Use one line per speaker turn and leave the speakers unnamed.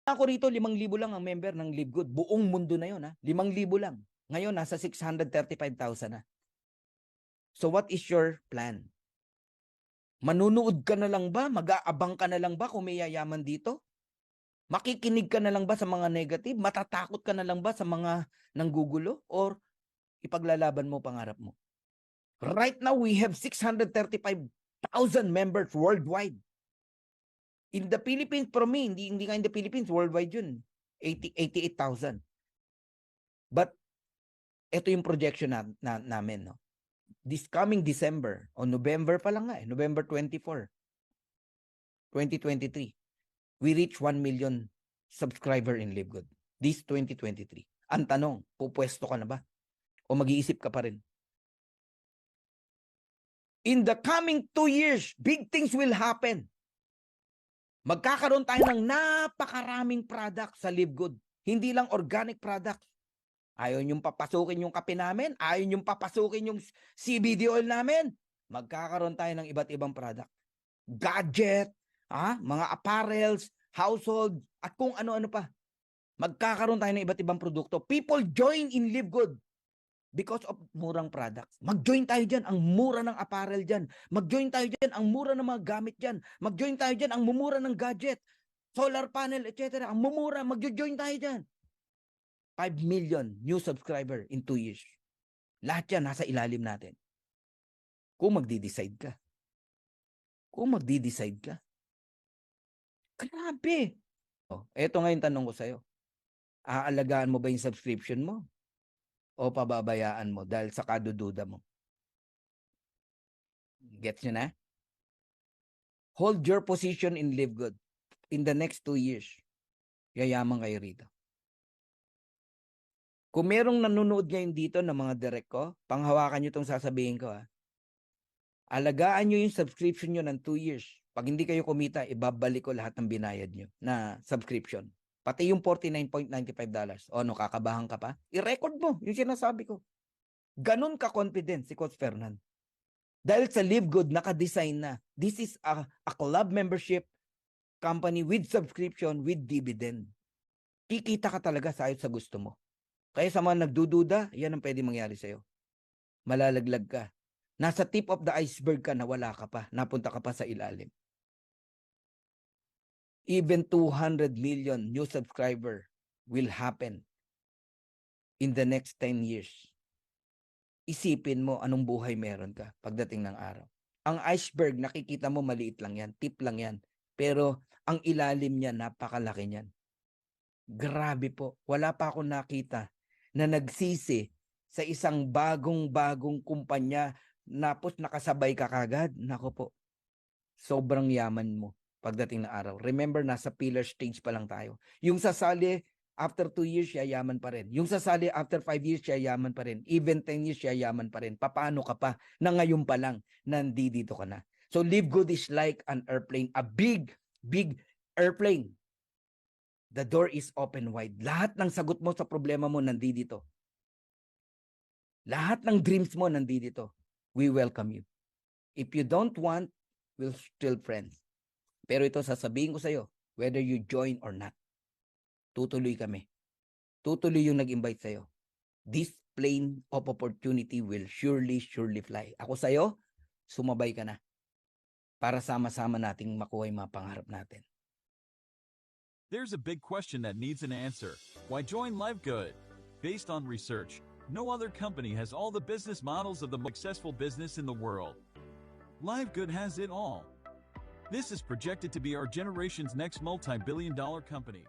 Ako rito, 5,000 lang ang member ng Live Good. Buong mundo na yun, ha? 5,000 lang. Ngayon, nasa 635,000 na. So what is your plan? Manunood ka na lang ba? Mag-aabang ka na lang ba kung may yayaman dito? Makikinig ka na lang ba sa mga negative? Matatakot ka na lang ba sa mga nanggugulo? Or ipaglalaban mo pangarap mo? Right now, we have 635,000 members worldwide. In the Philippines, for me, hindi nga in the Philippines, worldwide yun. 88,000. But, ito yung projection namin, no? This coming December, o November pa lang nga November 24, 2023, we reach 1 million subscriber in Live Good. This 2023. Ang tanong, pupwesto ka na ba? O mag-iisip ka pa rin? In the coming 2 years, big things will happen. Magkakaroon tayo ng napakaraming product sa Live Good. Hindi lang organic product. Ayaw niyong papasukin yung kape namin, ayaw niyong papasukin yung CBD oil namin. Magkakaroon tayo ng iba't ibang product. Gadget, mga apparels, household, at kung ano-ano pa. Magkakaroon tayo ng iba't ibang produkto. People join in Live Good because of murang products. Mag-join tayo dyan, ang mura ng apparel dyan. Mag-join tayo dyan, ang mura ng mga gamit dyan. Mag-join tayo dyan, ang mumura ng gadget, solar panel, etc. Ang mumura, mag-join tayo dyan. 5 million new subscriber in 2 years. Lahat yan nasa ilalim natin. Kung magdi-decide ka. Grabe. Eto nga yung tanong ko sa'yo. Aalagaan mo ba yung subscription mo? O pababayaan mo dahil sa kadududa mo? Gets nyo na? Hold your position in Live Good. In the next 2 years, yayaman kayo rito. Kung merong nanonood ngayon dito ng mga direct ko, panghawakan nyo itong sasabihin ko. Alagaan nyo yung subscription nyo ng 2 years. Pag hindi kayo kumita, ibabalik ko lahat ng binayad nyo na subscription. Pati yung $49.95. O ano, kakabahan ka pa? I-record mo yung sinasabi ko. Ganun ka-confident si Coach Fernan. Dahil sa Live Good, naka-design na. This is a club membership company with subscription, with dividend. Kikita ka talaga sa ayot sa gusto mo. Kaya sa mga nagdududa, yan ang pwede mangyari sa'yo. Malalaglag ka. Nasa tip of the iceberg ka na wala ka pa. Napunta ka pa sa ilalim. Even 200 million new subscriber will happen in the next 10 years. Isipin mo anong buhay meron ka pagdating ng araw. Ang iceberg, nakikita mo maliit lang yan. Tip lang yan. Pero ang ilalim niya, napakalaki niyan. Grabe po. Wala pa akong nakita na nagsisi sa isang bagong kumpanya napos nakasabay ka kagad. Nako po, sobrang yaman mo pagdating na araw. Remember, nasa pillar stage pa lang tayo. Yung sasali, after 2 years, yayaman pa rin. Yung sasali, after 5 years, yayaman pa rin. Even 10 years, yayaman pa rin. Paano ka pa na ngayon pa lang nandito ka na? So, Live Good is like an airplane, a big airplane. The door is open wide. Lahat ng sagot mo sa problema mo nandito. Lahat ng dreams mo nandito. We welcome you. If you don't want, we'll still friends. Pero ito sasabihin ko sa'yo, whether you join or not, tutuloy kami. Tutuloy yung nag-invite sa'yo. This plane of opportunity will surely fly. Ako sa'yo, sumabay ka na. Para sama-sama nating makuha yung mga pangarap natin.
There's a big question that needs an answer. Why join LiveGood? Based on research, no other company has all the business models of the most successful business in the world. LiveGood has it all. This is projected to be our generation's next multi-billion-dollar company.